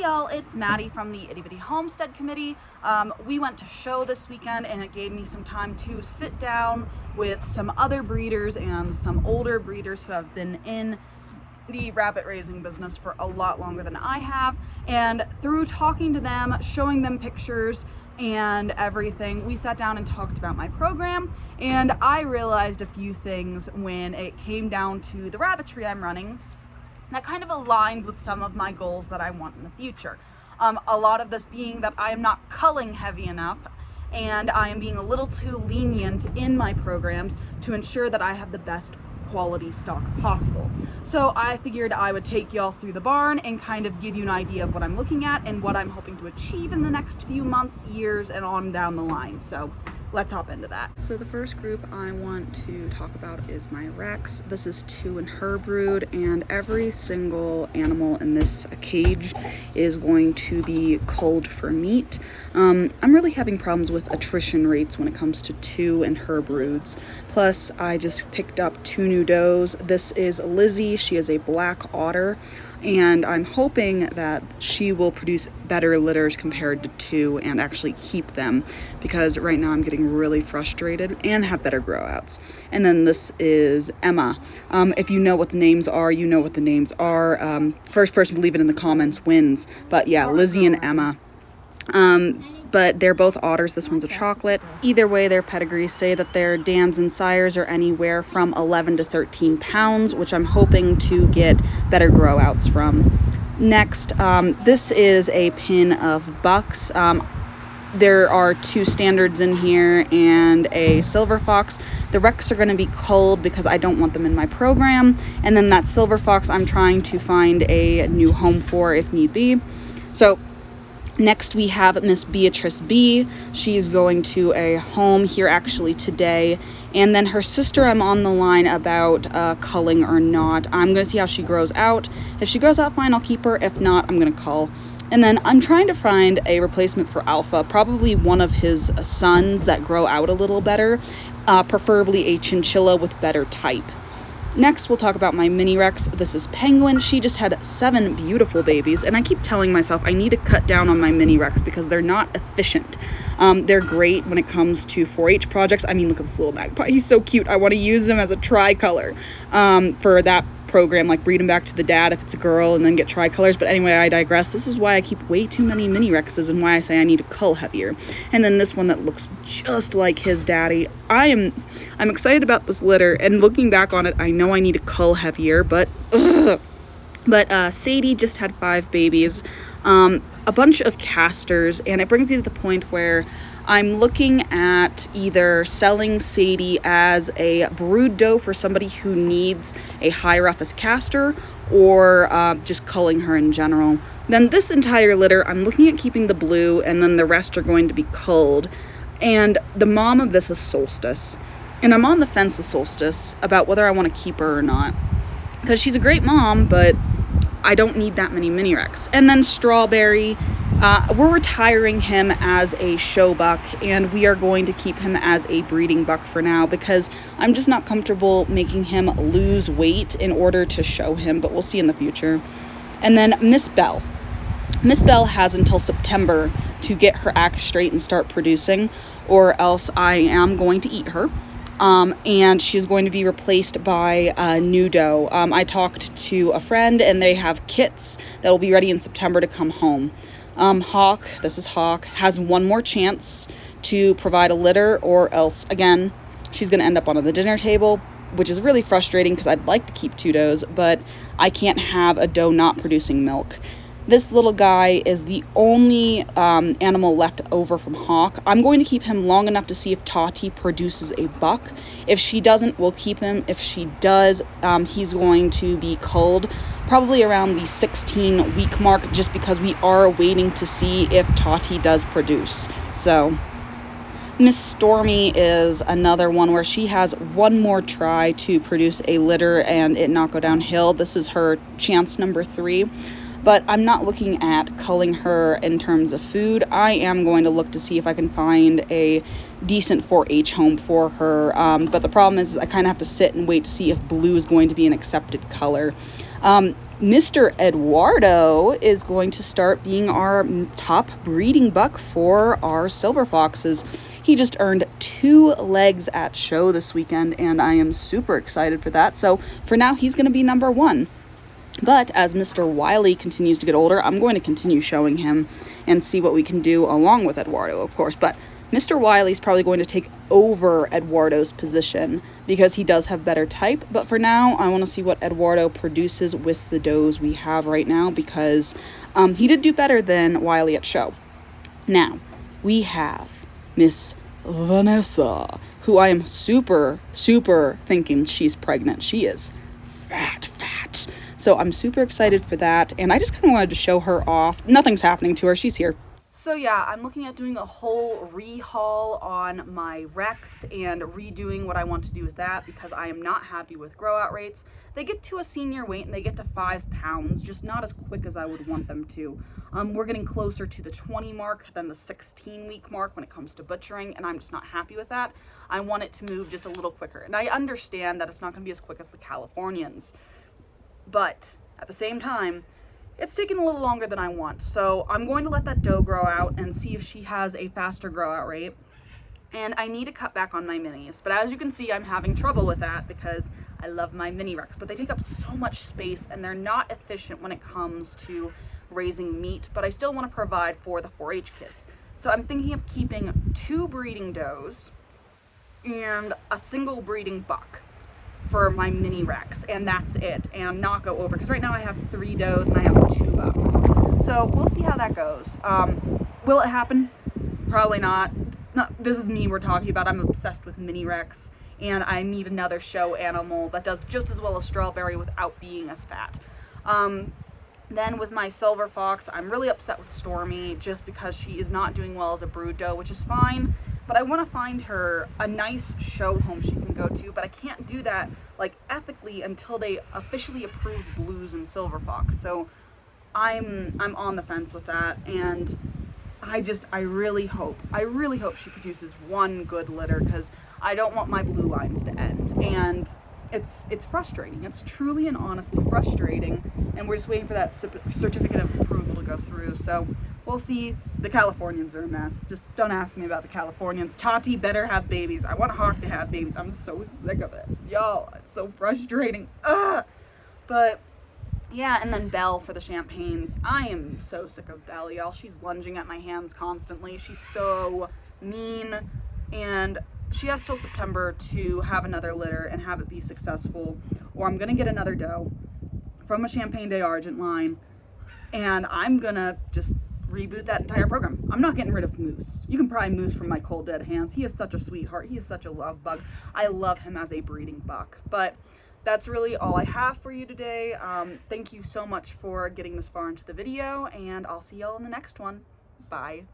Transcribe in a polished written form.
y'all, it's Maddie from the Itty Bitty Homestead Committee. We went to show this weekend and it gave me some time to sit down with some other breeders and some older breeders who have been in the rabbit raising business for a lot longer than I have. And through talking to them, showing them pictures and everything, we sat down and talked about my program, and I realized a few things when it came down to the rabbitry I'm running that kind of aligns with some of my goals that I want in the future. A lot of this being that I am not culling heavy enough, and I am being a little too lenient in my programs to ensure that I have the best quality stock possible. So I figured I would take y'all through the barn and kind of give you an idea of what I'm looking at and what I'm hoping to achieve in the next few months, years, and on down the line. So let's hop into that. So the first group I want to talk about is my Rex. This is 2 in her brood, and every single animal in this cage is going to be culled for meat. I'm really having problems with attrition rates when it comes to 2 in her broods. Plus, I just picked up 2 new does. This is Lizzie. She is a black otter, and I'm hoping that she will produce better litters compared to 2 and actually keep them, because right now I'm getting really frustrated, and have better grow outs. And then this is Emma. If you know what the names are, you know what the names are. First person to leave it in the comments wins. But yeah, Lizzie and Emma. But they're both otters. This one's a chocolate. Either way, their pedigrees say that their dams and sires are anywhere from 11 to 13 pounds, which I'm hoping to get better grow outs from. Next, this is a pin of bucks. There are 2 standards in here and a silver fox. The Rex are going to be culled because I don't want them in my program. And then that silver fox I'm trying to find a new home for if need be. So next we have Miss Beatrice B. She's going to a home here actually today. And then her sister I'm on the line about culling or not. I'm going to see how she grows out. If she grows out fine, I'll keep her. If not, I'm going to cull. And then I'm trying to find a replacement for Alpha, probably one of his sons that grow out a little better, preferably a chinchilla with better type. Next, we'll talk about my mini Rex. This is Penguin. She just had 7 beautiful babies, and I keep telling myself I need to cut down on my mini Rex because they're not efficient. They're great when it comes to 4-H projects. I mean, look at this little magpie. He's so cute. I want to use him as a tricolor for that program, like breed him back to the dad if it's a girl and then get tricolors. But anyway, I digress. This is why I keep way too many mini Rexes and why I say I need to cull heavier. And then this one that looks just like his daddy. I'm excited about this litter, and looking back on it, I know I need to cull heavier, but Sadie just had 5 babies, a bunch of casters, and it brings me to the point where I'm looking at either selling Sadie as a brood doe for somebody who needs a high roughus caster, or just culling her in general. Then this entire litter, I'm looking at keeping the blue, and then the rest are going to be culled. And the mom of this is Solstice. And I'm on the fence with Solstice about whether I want to keep her or not, because she's a great mom, but I don't need that many mini Rex. And then Strawberry, we're retiring him as a show buck, and we are going to keep him as a breeding buck for now because I'm just not comfortable making him lose weight in order to show him, but we'll see in the future. And then Miss Belle. Miss Belle has until September to get her act straight and start producing, or else I am going to eat her. And she's going to be replaced by a new doe. I talked to a friend, and they have kits that will be ready in September to come home. Hawk, this is Hawk, has one more chance to provide a litter, or else, again, she's going to end up on the dinner table, which is really frustrating because I'd like to keep 2 does, but I can't have a doe not producing milk. This little guy is the only animal left over from Hawk. I'm going to keep him long enough to see if Tati produces a buck. If she doesn't, we'll keep him. If she does, he's going to be culled probably around the 16-week mark, just because we are waiting to see if Tati does produce. So Miss Stormy is another one where she has one more try to produce a litter and it not go downhill. This is her chance number 3. But I'm not looking at culling her in terms of food. I am going to look to see if I can find a decent 4-H home for her. But the problem is I kind of have to sit and wait to see if blue is going to be an accepted color. Mr. Eduardo is going to start being our top breeding buck for our silver foxes. He just earned 2 legs at show this weekend, and I am super excited for that. So for now, he's going to be number 1. But as Mr. Wiley continues to get older, I'm going to continue showing him and see what we can do along with Eduardo, of course. But Mr. Wiley's probably going to take over Eduardo's position because he does have better type. But for now, I want to see what Eduardo produces with the does we have right now, because he did do better than Wiley at show. Now, we have Miss Vanessa, who I am super thinking she's pregnant. She is fat. So I'm super excited for that, and I just kind of wanted to show her off. Nothing's happening to her. She's here. So yeah, I'm looking at doing a whole rehaul on my Rex and redoing what I want to do with that, because I am not happy with grow out rates. They get to a senior weight and they get to 5 pounds, just not as quick as I would want them to. We're getting closer to the 20 mark than the 16-week mark when it comes to butchering, and I'm just not happy with that. I want it to move just a little quicker, and I understand that it's not going to be as quick as the Californians, but at the same time, it's taking a little longer than I want. So I'm going to let that doe grow out and see if she has a faster grow out rate. And I need to cut back on my minis. But as you can see, I'm having trouble with that because I love my mini Rex, but they take up so much space and they're not efficient when it comes to raising meat, but I still want to provide for the 4-H kids. So I'm thinking of keeping 2 breeding does and a single breeding buck for my mini Rex, and that's it, and not go over, because right now I have 3 does and I have 2 bucks. So we'll see how that goes. Will it happen? Probably not. This is me we're talking about. I'm obsessed with mini Rex, and I need another show animal that does just as well as Strawberry without being as fat. Then with my silver fox, I'm really upset with Stormy just because she is not doing well as a brood doe, which is fine, but I want to find her a nice show home she can go to, but I can't do that like ethically until they officially approve blues and silver fox. So I'm on the fence with that, and I really hope she produces 1 good litter, because I don't want my blue lines to end. And it's frustrating. It's truly and honestly frustrating, and we're just waiting for that certificate of approval to go through. So we'll see. The Californians are a mess. Just don't ask me about the Californians. Tati better have babies. I want Hawk to have babies. I'm so sick of it. Y'all, it's so frustrating. Ugh. But yeah, and then Belle for the champagnes. I am so sick of Belle, y'all. She's lunging at my hands constantly. She's so mean, and she has till September to have another litter and have it be successful, or I'm gonna get another doe from a Champagne de Argent line, and I'm gonna just reboot that entire program. I'm not getting rid of Moose. You can pry Moose from my cold dead hands. He is such a sweetheart. He is such a love bug. I love him as a breeding buck. But that's really all I have for you today. Thank you so much for getting this far into the video, and I'll see y'all in the next one. Bye.